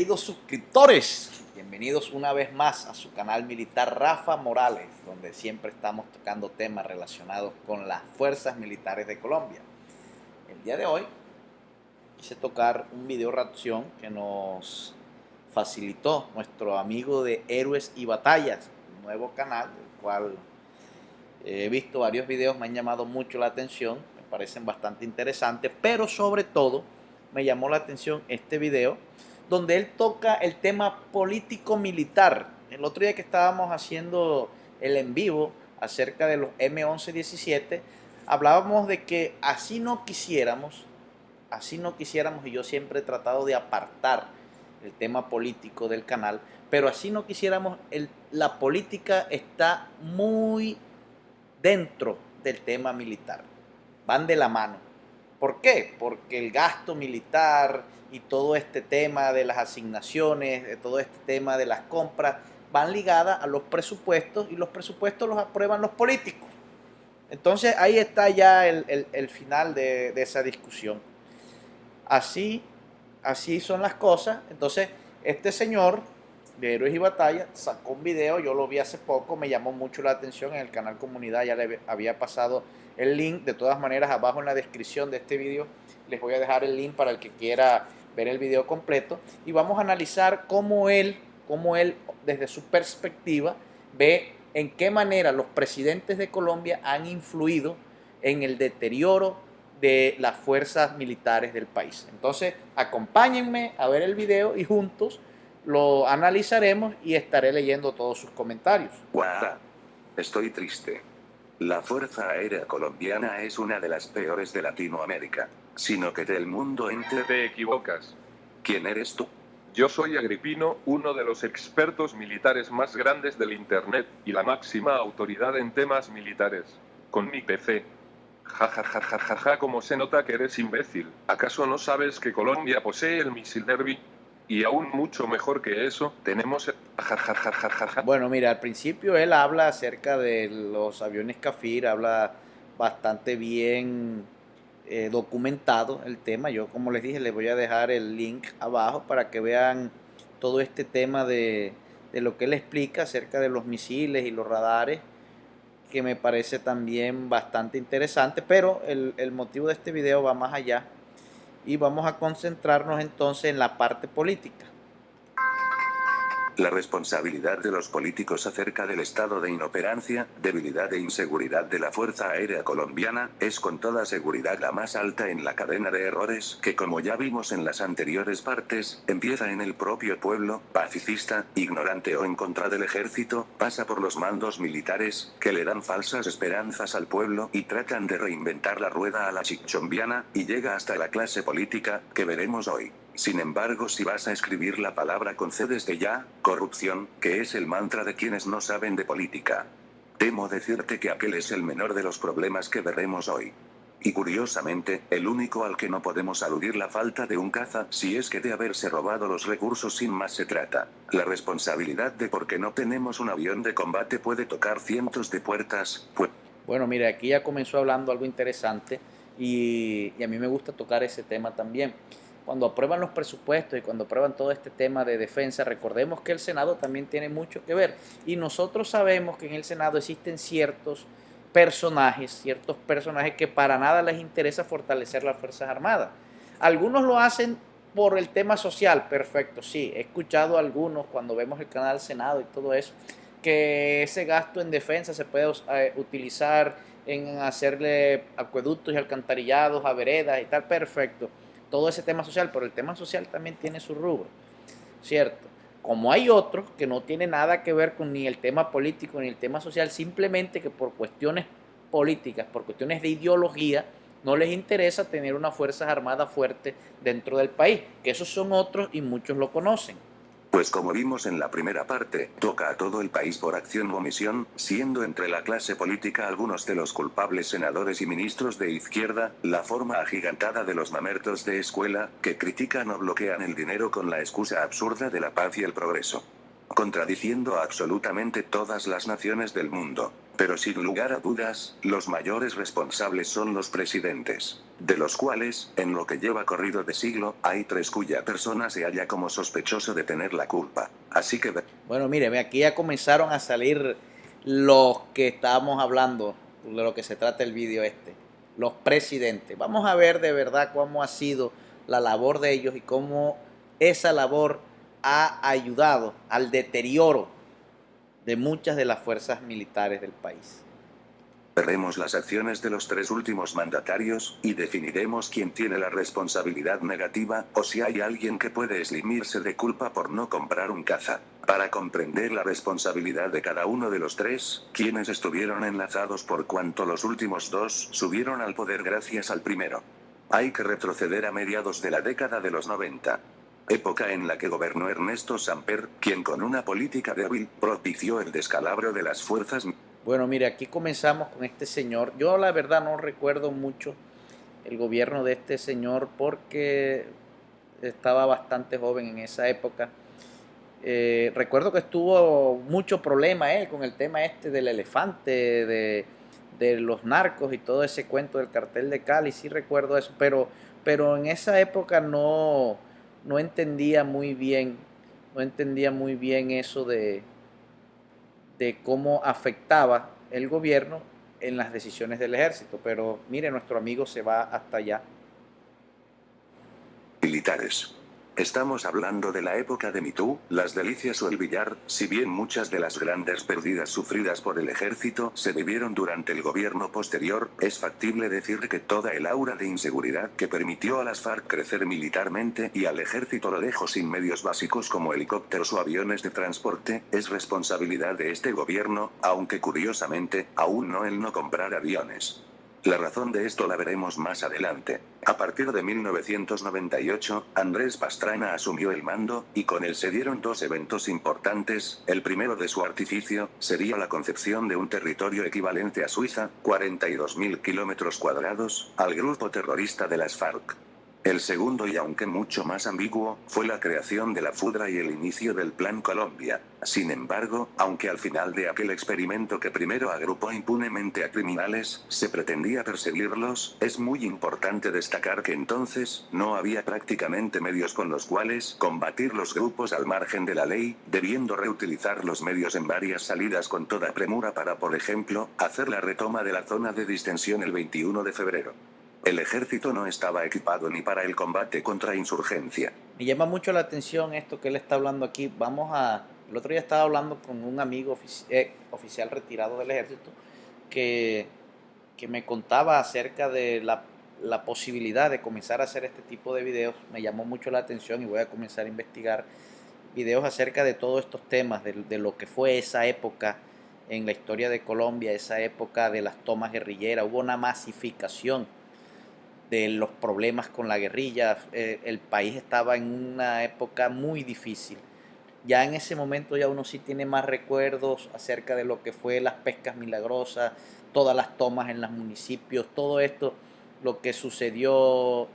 Queridos suscriptores, bienvenidos una vez más a su canal militar Rafa Morales, donde siempre estamos tocando temas relacionados con las fuerzas militares de Colombia. El día de hoy quise tocar un video reacción que nos facilitó nuestro amigo de Héroes y Batallas, un nuevo canal del cual he visto varios videos, me han llamado mucho la atención, me parecen bastante interesantes, pero sobre todo me llamó la atención este video donde él toca el tema político-militar. El otro día que estábamos haciendo el en vivo acerca de los M11-17, hablábamos de que así no quisiéramos, y yo siempre he tratado de apartar el tema político del canal, pero así no quisiéramos, la política está muy dentro del tema militar, van de la mano. ¿Por qué? Porque el gasto militar y todo este tema de las asignaciones, de todo este tema de las compras, van ligadas a los presupuestos y los presupuestos los aprueban los políticos. Entonces ahí está ya el final de esa discusión. Así, así son las cosas. Entonces este señor de Héroes y Batallas sacó un video, yo lo vi hace poco, me llamó mucho la atención, en el canal Comunidad ya le había pasado el link. De todas maneras, abajo en la descripción de este video les voy a dejar el link para el que quiera ver el video completo, y vamos a analizar cómo él desde su perspectiva ve en qué manera los presidentes de Colombia han influido en el deterioro de las fuerzas militares del país. Entonces acompáñenme a ver el video y juntos lo analizaremos y estaré leyendo todos sus comentarios. ¡Guau! Estoy triste. La Fuerza Aérea Colombiana es una de las peores de Latinoamérica, sino que del mundo entero. Te equivocas. ¿Quién eres tú? Yo soy Agripino, uno de los expertos militares más grandes del Internet, y la máxima autoridad en temas militares. Con mi PC. Ja, como se nota que eres imbécil. ¿Acaso no sabes que Colombia posee el misil Nervi? Y aún mucho mejor que eso, tenemos Bueno, mira, al principio él habla acerca de los aviones Kafir, habla bastante bien documentado el tema. Yo, como les dije, les voy a dejar el link abajo para que vean todo este tema de lo que él explica acerca de los misiles y los radares, que me parece también bastante interesante, pero el motivo de este video va más allá y vamos a concentrarnos entonces en la parte política. La responsabilidad de los políticos acerca del estado de inoperancia, debilidad e inseguridad de la Fuerza Aérea Colombiana, es con toda seguridad la más alta en la cadena de errores que, como ya vimos en las anteriores partes, empieza en el propio pueblo, pacifista, ignorante o en contra del ejército, pasa por los mandos militares, que le dan falsas esperanzas al pueblo y tratan de reinventar la rueda a la chichombiana, y llega hasta la clase política, que veremos hoy. Sin embargo, si vas a escribir la palabra con C desde ya, corrupción, que es el mantra de quienes no saben de política. Temo decirte que aquel es el menor de los problemas que veremos hoy. Y curiosamente, el único al que no podemos aludir la falta de un caza, si es que de haberse robado los recursos sin más se trata. La responsabilidad de por qué no tenemos un avión de combate puede tocar cientos de puertas, pues... Bueno, mire, aquí ya comenzó hablando algo interesante y a mí me gusta tocar ese tema también. Cuando aprueban los presupuestos y cuando aprueban todo este tema de defensa, recordemos que el Senado también tiene mucho que ver. Y nosotros sabemos que en el Senado existen ciertos personajes que para nada les interesa fortalecer las Fuerzas Armadas. Algunos lo hacen por el tema social, perfecto, sí. He escuchado a algunos cuando vemos el canal del Senado y todo eso, que ese gasto en defensa se puede utilizar en hacerle acueductos y alcantarillados a veredas y tal, perfecto. Todo ese tema social, pero el tema social también tiene su rubro, ¿cierto? Como hay otros que no tienen nada que ver con ni el tema político ni el tema social, simplemente que por cuestiones políticas, por cuestiones de ideología, no les interesa tener una Fuerzas Armadas fuerte dentro del país, que esos son otros y muchos lo conocen. Pues como vimos en la primera parte, toca a todo el país por acción o omisión, siendo entre la clase política algunos de los culpables senadores y ministros de izquierda, la forma agigantada de los mamertos de escuela, que critican o bloquean el dinero con la excusa absurda de la paz y el progreso. contradiciendo a absolutamente todas las naciones del mundo. Pero sin lugar a dudas, los mayores responsables son los presidentes, de los cuales, en lo que lleva corrido de siglo, hay 3 cuya persona se halla como sospechoso de tener la culpa. Así que... Bueno, mire, aquí ya comenzaron a salir los que estábamos hablando, de lo que se trata el vídeo este, los presidentes. Vamos a ver de verdad cómo ha sido la labor de ellos y cómo esa labor ha ayudado al deterioro de muchas de las fuerzas militares del país. Veremos las acciones de los 3 últimos mandatarios, y definiremos quién tiene la responsabilidad negativa, o si hay alguien que puede eximirse de culpa por no comprar un caza. Para comprender la responsabilidad de cada uno de los 3, quienes estuvieron enlazados por cuanto los últimos 2 subieron al poder gracias al primero. Hay que retroceder a mediados de la década de los 90. Época en la que gobernó Ernesto Samper, quien con una política débil, propició el descalabro de las fuerzas. Bueno, mire, aquí comenzamos con este señor. Yo la verdad no recuerdo mucho el gobierno de este señor porque estaba bastante joven en esa época. Recuerdo que estuvo mucho problema él con el tema este del elefante, de los narcos y todo ese cuento del cartel de Cali. Sí recuerdo eso, pero en esa época no entendía muy bien, eso de cómo afectaba el gobierno en las decisiones del ejército. Pero mire, nuestro amigo se va hasta allá. Militares. Estamos hablando de la época de Mitú, las Delicias o el Villar, si bien muchas de las grandes pérdidas sufridas por el ejército se debieron durante el gobierno posterior, es factible decir que toda el aura de inseguridad que permitió a las FARC crecer militarmente y al ejército lo dejó sin medios básicos como helicópteros o aviones de transporte, es responsabilidad de este gobierno, aunque curiosamente, aún no el no comprar aviones. La razón de esto la veremos más adelante. A partir de 1998, Andrés Pastrana asumió el mando, y con él se dieron 2 eventos importantes. El primero de su artificio sería la concepción de un territorio equivalente a Suiza, 42.000 kilómetros cuadrados, al grupo terrorista de las FARC. El segundo, y aunque mucho más ambiguo, fue la creación de la FUDRA y el inicio del Plan Colombia. Sin embargo, aunque al final de aquel experimento que primero agrupó impunemente a criminales, se pretendía perseguirlos, es muy importante destacar que entonces, no había prácticamente medios con los cuales combatir los grupos al margen de la ley, debiendo reutilizar los medios en varias salidas con toda premura para, por ejemplo, hacer la retoma de la zona de distensión el 21 de febrero. El ejército no estaba equipado ni para el combate contra insurgencia. Me llama mucho la atención esto que él está hablando aquí. El otro día estaba hablando con un amigo oficial retirado del ejército que me contaba acerca de la posibilidad de comenzar a hacer este tipo de videos. Me llamó mucho la atención y voy a comenzar a investigar videos acerca de todos estos temas, de lo que fue esa época en la historia de Colombia, esa época de las tomas guerrilleras. Hubo una masificación de los problemas con la guerrilla. El país estaba en una época muy difícil. Ya en ese momento ya uno sí tiene más recuerdos acerca de lo que fue las pescas milagrosas, todas las tomas en los municipios, todo esto, lo que sucedió,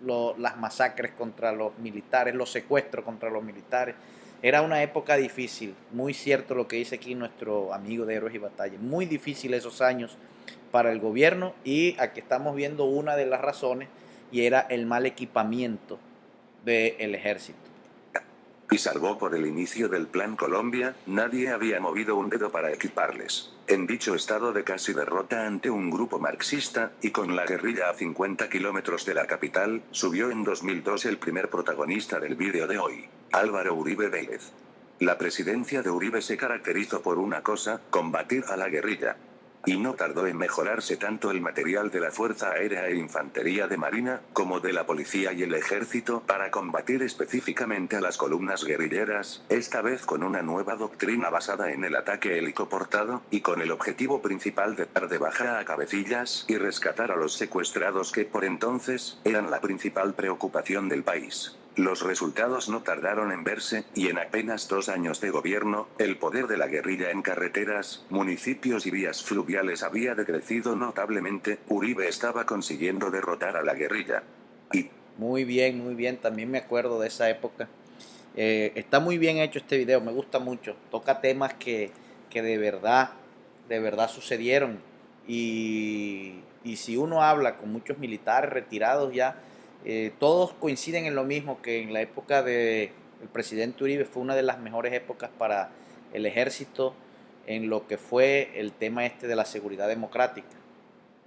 las masacres contra los militares, los secuestros contra los militares. Era una época difícil, muy cierto lo que dice aquí nuestro amigo de Héroes y Batallas, muy difícil esos años para el gobierno, y aquí estamos viendo una de las razones, y era el mal equipamiento del ejército. Y salvo por el inicio del Plan Colombia, nadie había movido un dedo para equiparles. En dicho estado de casi derrota ante un grupo marxista, y con la guerrilla a 50 kilómetros de la capital, subió en 2002 el primer protagonista del vídeo de hoy, Álvaro Uribe Vélez. La presidencia de Uribe se caracterizó por una cosa: combatir a la guerrilla. Y no tardó en mejorarse tanto el material de la Fuerza Aérea e Infantería de Marina, como de la Policía y el Ejército, para combatir específicamente a las columnas guerrilleras, esta vez con una nueva doctrina basada en el ataque helicoportado, y con el objetivo principal de dar de baja a cabecillas y rescatar a los secuestrados que por entonces, eran la principal preocupación del país. Los resultados no tardaron en verse, y en apenas 2 años de gobierno, el poder de la guerrilla en carreteras, municipios y vías fluviales había decrecido notablemente. Uribe estaba consiguiendo derrotar a la guerrilla. Muy bien, también me acuerdo de esa época. Está muy bien hecho este video, me gusta mucho. Toca temas que de verdad sucedieron. Y si uno habla con muchos militares retirados ya, todos coinciden en lo mismo, que en la época del presidente Uribe fue una de las mejores épocas para el ejército en lo que fue el tema este de la seguridad democrática.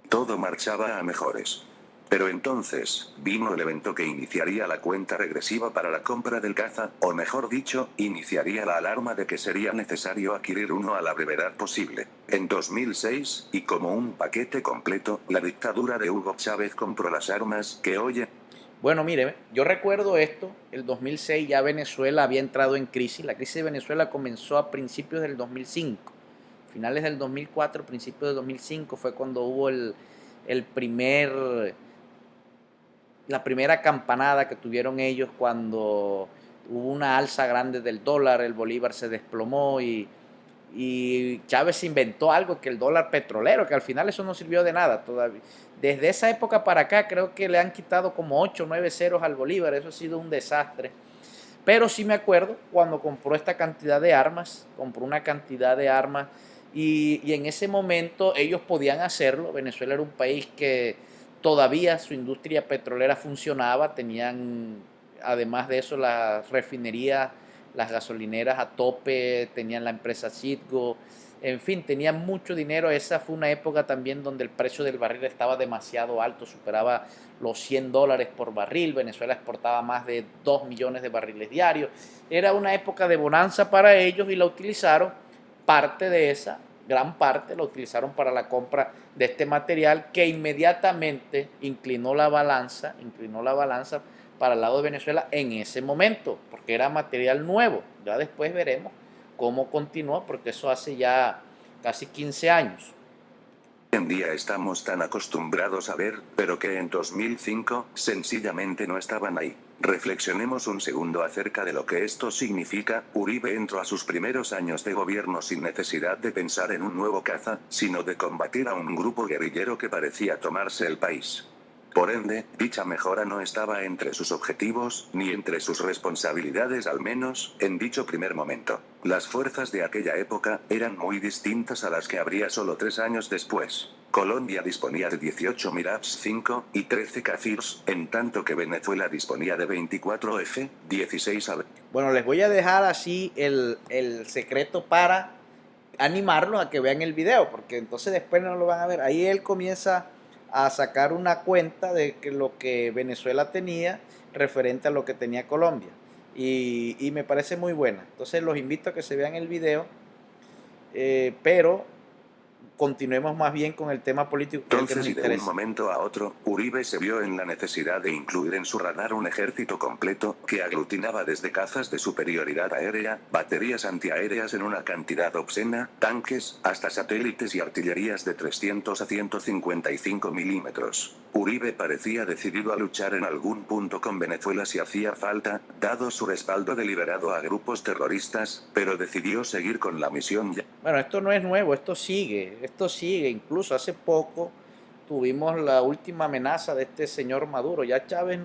Todo marchaba a mejores. Pero entonces, vino el evento que iniciaría la cuenta regresiva para la compra del caza, o mejor dicho, iniciaría la alarma de que sería necesario adquirir uno a la brevedad posible. En 2006, y como un paquete completo, la dictadura de Hugo Chávez compró las armas que hoy... Bueno, mire, yo recuerdo esto, el 2006 ya Venezuela había entrado en crisis, la crisis de Venezuela comenzó a principios del 2005, finales del 2004, principios del 2005 fue cuando hubo el primer la primera campanada que tuvieron ellos cuando hubo una alza grande del dólar, el bolívar se desplomó y Chávez inventó algo, que el dólar petrolero, que al final eso no sirvió de nada todavía. Desde esa época para acá creo que le han quitado como 8 o 9 ceros al bolívar, eso ha sido un desastre. Pero sí me acuerdo cuando compró esta cantidad de armas, compró una cantidad de armas y en ese momento ellos podían hacerlo. Venezuela era un país que todavía su industria petrolera funcionaba, tenían además de eso las refinerías, las gasolineras a tope, tenían la empresa Citgo, en fin, tenían mucho dinero. Esa fue una época también donde el precio del barril estaba demasiado alto, superaba los $100 por barril, Venezuela exportaba más de 2 millones de barriles diarios, era una época de bonanza para ellos y la utilizaron, parte de esa, gran parte la utilizaron para la compra de este material que inmediatamente inclinó la balanza para el lado de Venezuela en ese momento, porque era material nuevo. Ya después veremos cómo continúa, porque eso hace ya casi 15 años. Hoy en día estamos tan acostumbrados a ver, pero que en 2005, sencillamente no estaban ahí. Reflexionemos un segundo acerca de lo que esto significa. Uribe entró a sus primeros años de gobierno sin necesidad de pensar en un nuevo caza, sino de combatir a un grupo guerrillero que parecía tomarse el país. Por ende, dicha mejora no estaba entre sus objetivos, ni entre sus responsabilidades, al menos, en dicho primer momento. Las fuerzas de aquella época eran muy distintas a las que habría solo 3 años después. Colombia disponía de 18 Mirage 5 y 13 Kafirs, en tanto que Venezuela disponía de 24 F, 16 AB. Bueno, les voy a dejar así el secreto para animarlos a que vean el video, porque entonces después no lo van a ver. Ahí él comienza a sacar una cuenta de que lo que Venezuela tenía referente a lo que tenía Colombia. Y me parece muy buena. Entonces los invito a que se vean el video, pero continuemos más bien con el tema político que Entonces, nos y de interesa. un momento a otro, Uribe se vio en la necesidad de incluir en su radar un ejército completo, que aglutinaba desde cazas de superioridad aérea, baterías antiaéreas en una cantidad obscena, tanques, hasta satélites y artillerías de 300 a 155 milímetros. Uribe parecía decidido a luchar en algún punto con Venezuela si hacía falta, dado su respaldo deliberado a grupos terroristas, pero decidió seguir con la misión ya. Bueno, esto no es nuevo, esto sigue. Incluso hace poco tuvimos la última amenaza de este señor Maduro. Ya Chávez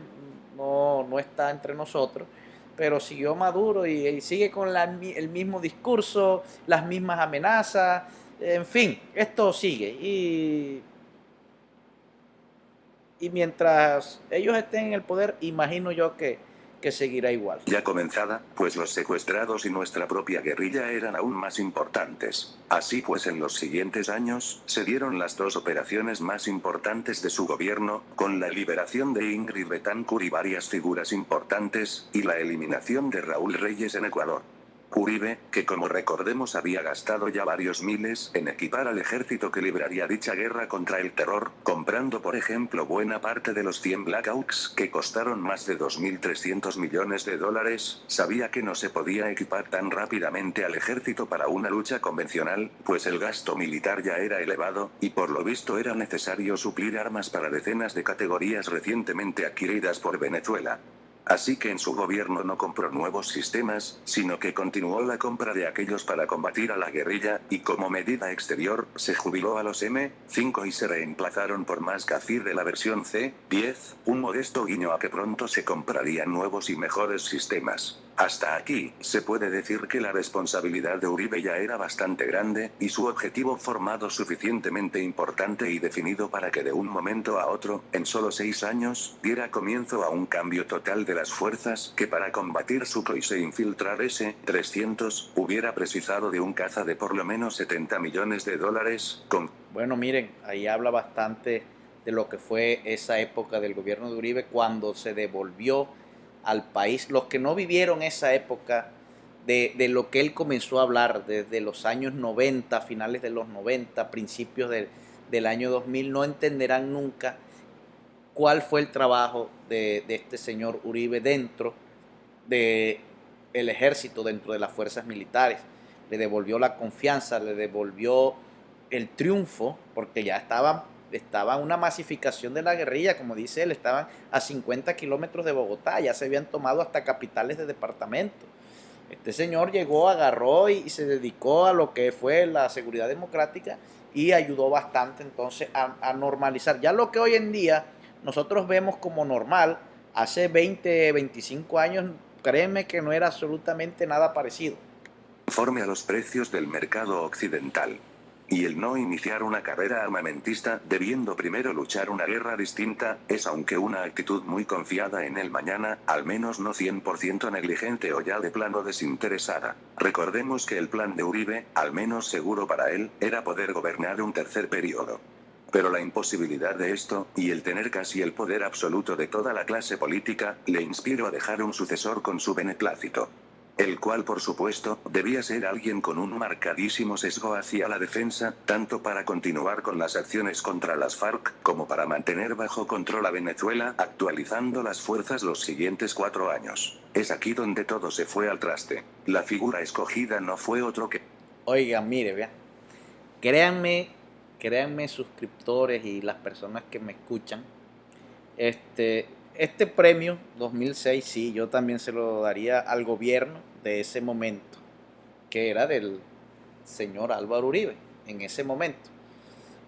no está entre nosotros, pero siguió Maduro y sigue con el mismo discurso, las mismas amenazas, en fin, esto sigue. Y mientras ellos estén en el poder, imagino yo que seguirá igual. Ya comenzada, pues los secuestrados y nuestra propia guerrilla eran aún más importantes. Así pues, en los siguientes años, se dieron las 2 operaciones más importantes de su gobierno, con la liberación de Ingrid Betancourt y varias figuras importantes, y la eliminación de Raúl Reyes en Ecuador. Uribe, que como recordemos había gastado ya varios miles en equipar al ejército que libraría dicha guerra contra el terror, comprando por ejemplo buena parte de los 100 Black Hawks que costaron más de 2.300 millones de dólares, sabía que no se podía equipar tan rápidamente al ejército para una lucha convencional, pues el gasto militar ya era elevado, y por lo visto era necesario suplir armas para decenas de categorías recientemente adquiridas por Venezuela. Así que en su gobierno no compró nuevos sistemas, sino que continuó la compra de aquellos para combatir a la guerrilla, y como medida exterior, se jubiló a los M5 y se reemplazaron por más Kafir de la versión C10, un modesto guiño a que pronto se comprarían nuevos y mejores sistemas. Hasta aquí, se puede decir que la responsabilidad de Uribe ya era bastante grande, y su objetivo formado suficientemente importante y definido para que de un momento a otro, en solo 6 años, diera comienzo a un cambio total de las fuerzas, que para combatir Sukhoi e infiltrar S-300, hubiera precisado de un caza de por lo menos $70 millones, con... Bueno, miren, ahí habla bastante de lo que fue esa época del gobierno de Uribe cuando se devolvió al país. Los que no vivieron esa época de lo que él comenzó a hablar desde los años 90, finales de los 90, principios del año 2000, no entenderán nunca cuál fue el trabajo de este señor Uribe dentro del ejército, dentro de las fuerzas militares. Le devolvió la confianza, le devolvió el triunfo, porque ya estaba una masificación de la guerrilla, como dice él, estaban a 50 kilómetros de Bogotá, ya se habían tomado hasta capitales de departamento. Este señor llegó, agarró y se dedicó a lo que fue la seguridad democrática y ayudó bastante entonces a normalizar. Ya lo que hoy en día nosotros vemos como normal, hace 20, 25 años, créeme que no era absolutamente nada parecido. Conforme a los precios del mercado occidental. Y el no iniciar una carrera armamentista, debiendo primero luchar una guerra distinta, es aunque una actitud muy confiada en el mañana, al menos no 100% negligente o ya de plano desinteresada. Recordemos que el plan de Uribe, al menos seguro para él, era poder gobernar un tercer periodo. Pero la imposibilidad de esto, y el tener casi el poder absoluto de toda la clase política, le inspiró a dejar un sucesor con su beneplácito. El cual, por supuesto, debía ser alguien con un marcadísimo sesgo hacia la defensa, tanto para continuar con las acciones contra las FARC, como para mantener bajo control a Venezuela, actualizando las fuerzas los siguientes 4 años. Es aquí donde todo se fue al traste. La figura escogida no fue otro que... Oigan, mire, vean, créanme suscriptores y las personas que me escuchan, este premio 2006, sí, yo también se lo daría al gobierno de ese momento, que era del señor Álvaro Uribe, en ese momento.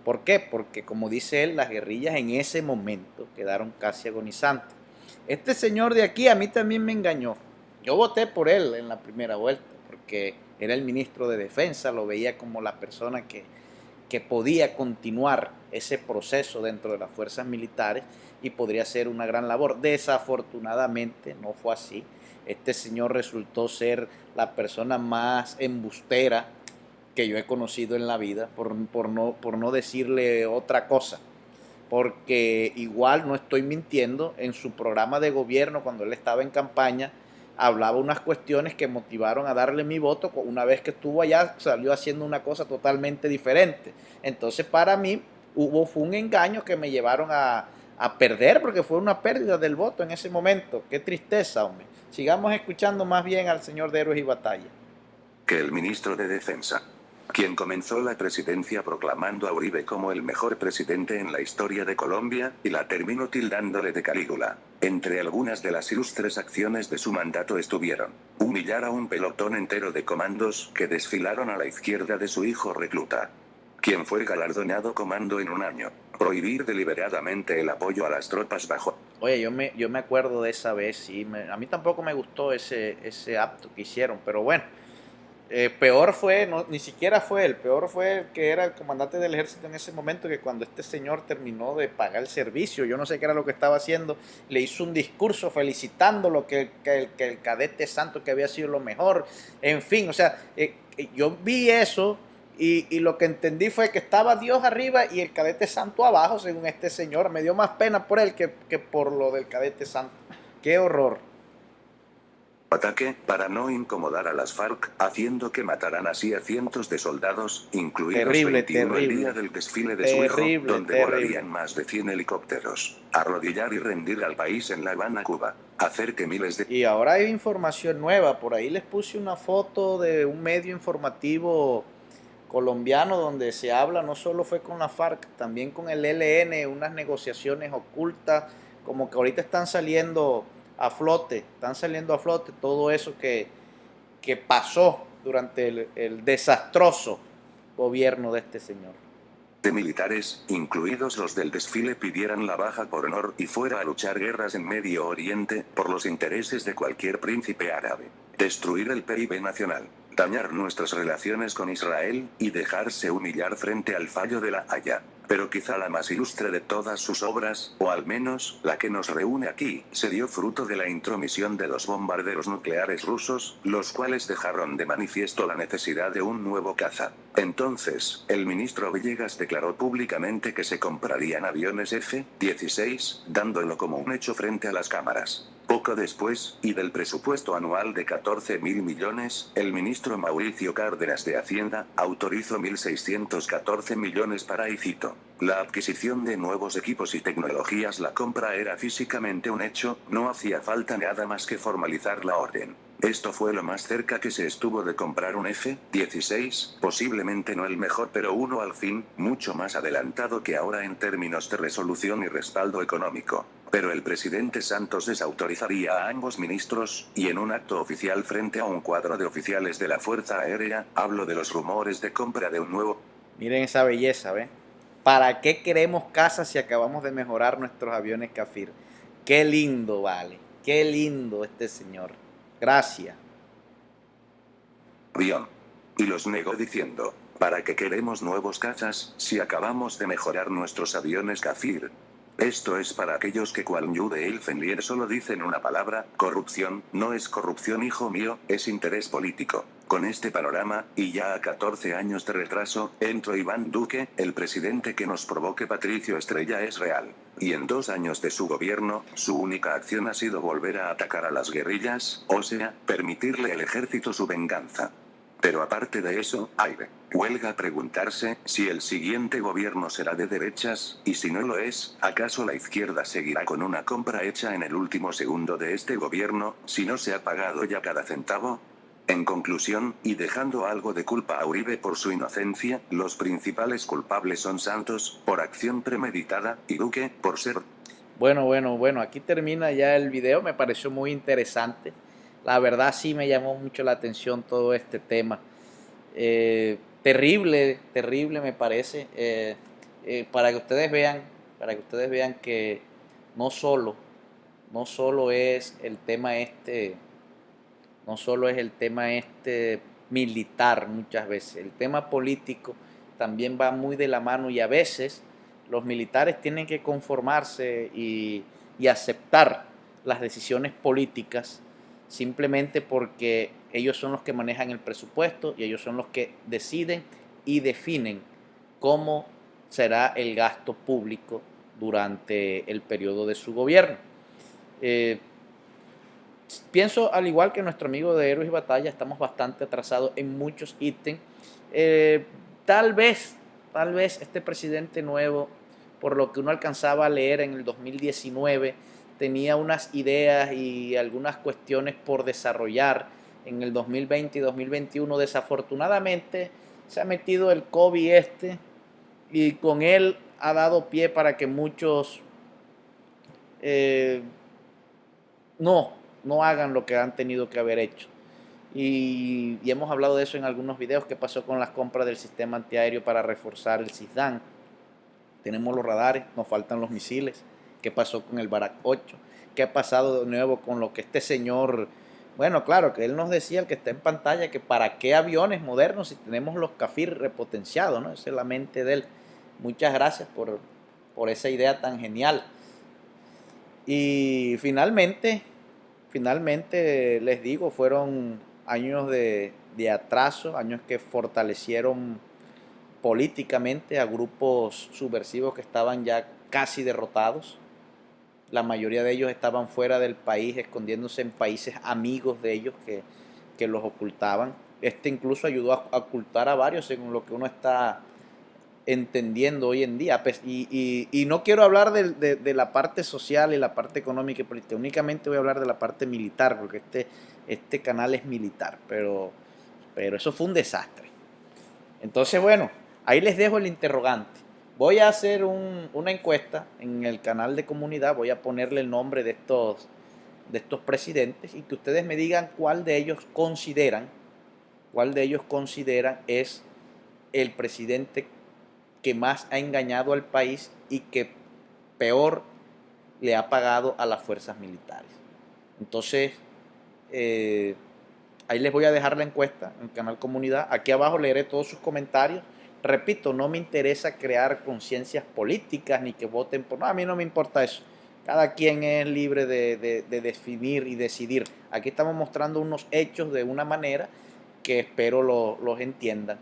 ¿Por qué? Porque como dice él, las guerrillas en ese momento quedaron casi agonizantes. Este señor de aquí a mí también me engañó. Yo voté por él en la primera vuelta, porque era el ministro de Defensa, lo veía como la persona que podía continuar ese proceso dentro de las fuerzas militares y podría ser una gran labor. Desafortunadamente no fue así. Este señor resultó ser la persona más embustera que yo he conocido en la vida, por no decirle otra cosa. Porque igual no estoy mintiendo, en su programa de gobierno, cuando él estaba en campaña, hablaba unas cuestiones que motivaron a darle mi voto. Una vez que estuvo allá, salió haciendo una cosa totalmente diferente. Entonces, para mí, fue un engaño que me llevaron a perder, porque fue una pérdida del voto en ese momento. Qué tristeza, hombre. Sigamos escuchando más bien al señor de Héroes y Batalla. Que el ministro de Defensa, quien comenzó la presidencia proclamando a Uribe como el mejor presidente en la historia de Colombia, y la terminó tildándole de Calígula. Entre algunas de las ilustres acciones de su mandato estuvieron: humillar a un pelotón entero de comandos que desfilaron a la izquierda de su hijo recluta, quien fue galardonado comando en un año; prohibir deliberadamente el apoyo a las tropas bajo... Oye, yo me acuerdo de esa vez, sí, a mí tampoco me gustó ese acto que hicieron, pero bueno. Peor fue, no, ni siquiera fue él, peor fue el que era el comandante del ejército en ese momento, que cuando este señor terminó de pagar el servicio, yo no sé qué era lo que estaba haciendo, le hizo un discurso felicitándolo, que el cadete Santos, que había sido lo mejor, en fin, o sea, yo vi eso y lo que entendí fue que estaba Dios arriba y el cadete Santos abajo, según este señor. Me dio más pena por él que por lo del cadete Santos. ¡Qué horror! Ataque, para no incomodar a las FARC, haciendo que mataran así a cientos de soldados, incluidos Terrible, 21 el terrible. día del desfile de su hijo, Terrible, donde terrible. volarían más de 100 helicópteros. Arrodillar y rendir al país en La Habana, Cuba. Hacer que miles de... Y ahora hay información nueva. Por ahí les puse una foto de un medio informativo colombiano donde se habla, no solo fue con la FARC, también con el ELN, unas negociaciones ocultas, como que ahorita están saliendo a flote todo eso que pasó durante el desastroso gobierno de este señor. De militares, incluidos los del desfile, pidieran la baja por honor y fuera a luchar guerras en Medio Oriente, por los intereses de cualquier príncipe árabe. destruir el PIB nacional, dañar nuestras relaciones con Israel, y dejarse humillar frente al fallo de La Haya. Pero quizá la más ilustre de todas sus obras, o al menos, la que nos reúne aquí, se dio fruto de la intromisión de los bombarderos nucleares rusos, los cuales dejaron de manifiesto la necesidad de un nuevo caza. Entonces, el ministro Villegas declaró públicamente que se comprarían aviones F-16, dándolo como un hecho frente a las cámaras. Poco después, y del presupuesto anual de 14.000 millones, el ministro Mauricio Cárdenas de Hacienda autorizó 1.614 millones para, y cito, la adquisición de nuevos equipos y tecnologías. La compra era físicamente un hecho, no hacía falta nada más que formalizar la orden. Esto fue lo más cerca que se estuvo de comprar un F-16, posiblemente no el mejor, pero uno al fin, mucho más adelantado que ahora en términos de resolución y respaldo económico. Pero el presidente Santos desautorizaría a ambos ministros, y en un acto oficial frente a un cuadro de oficiales de la Fuerza Aérea, habló de los rumores de compra de un nuevo... Miren esa belleza, ¿ven? ¿Para qué queremos casas si acabamos de mejorar nuestros aviones Kafir? Qué lindo, vale. Qué lindo este señor. Gracias. avión. Y los negó diciendo, ¿para qué queremos nuevos cazas, si acabamos de mejorar nuestros aviones Kafir? Esto es para aquellos que cual Ñu de Elfenlier solo dicen una palabra, corrupción. No es corrupción, hijo mío, es interés político. Con este panorama, y ya a 14 años de retraso, entró Iván Duque, el presidente que nos provoque Patricio Estrella es real. Y en 2 años de su gobierno, su única acción ha sido volver a atacar a las guerrillas, o sea, permitirle al ejército su venganza. Pero aparte de eso, huelga preguntarse si el siguiente gobierno será de derechas, y si no lo es, ¿acaso la izquierda seguirá con una compra hecha en el último segundo de este gobierno, si no se ha pagado ya cada centavo? En conclusión, y dejando algo de culpa a Uribe por su inocencia, los principales culpables son Santos, por acción premeditada, y Duque, por ser... Bueno, aquí termina ya el video, me pareció muy interesante. La verdad sí me llamó mucho la atención todo este tema. Terrible me parece. Para que ustedes vean que no solo, no solo es el tema este, no solo es el tema este militar muchas veces, el tema político también va muy de la mano y a veces los militares tienen que conformarse y aceptar las decisiones políticas simplemente porque ellos son los que manejan el presupuesto y ellos son los que deciden y definen cómo será el gasto público durante el periodo de su gobierno. Eh, Pienso, al igual que nuestro amigo de Héroes y Batalla, estamos bastante atrasados en muchos ítems. Eh, tal vez, tal vez este presidente nuevo, por lo que uno alcanzaba a leer en el 2019, tenía unas ideas y algunas cuestiones por desarrollar en el 2020 y 2021. Desafortunadamente se ha metido el COVID y con él ha dado pie para que muchos eh, no, no hagan lo que han tenido que haber hecho. Y hemos hablado de eso en algunos videos, qué pasó con las compras del sistema antiaéreo para reforzar el CISDAN. Tenemos los radares, nos faltan los misiles. ¿Qué pasó con el Barak 8? ¿Qué ha pasado de nuevo con lo que este señor... Bueno, claro, que él nos decía, el que está en pantalla, que para qué aviones modernos si tenemos los Kafir repotenciados, ¿no? Esa es la mente de él. Muchas gracias por esa idea tan genial. Y finalmente les digo, fueron años de atraso, años que fortalecieron políticamente a grupos subversivos que estaban ya casi derrotados. La mayoría de ellos estaban fuera del país, escondiéndose en países amigos de ellos que los ocultaban. Este incluso ayudó a ocultar a varios, según lo que uno está entendiendo hoy en día. Y no quiero hablar de la parte social y la parte económica y política, únicamente voy a hablar de la parte militar, porque este canal es militar, pero eso fue un desastre. Entonces, bueno, ahí les dejo el interrogante. Voy a hacer una encuesta en el canal de comunidad, voy a ponerle el nombre de estos presidentes y que ustedes me digan cuál de ellos consideran es el presidente que más ha engañado al país y que peor le ha pagado a las fuerzas militares. Entonces, Ahí les voy a dejar la encuesta en el canal Comunidad. Aquí abajo leeré todos sus comentarios. Repito, no me interesa crear conciencias políticas ni que voten por... No, a mí no me importa eso. Cada quien es libre de definir y decidir. Aquí estamos mostrando unos hechos de una manera que espero los entiendan.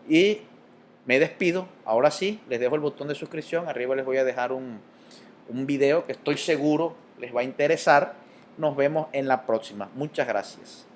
Y me despido. Ahora sí, les dejo el botón de suscripción. Arriba les voy a dejar un video que estoy seguro les va a interesar. Nos vemos en la próxima. Muchas gracias.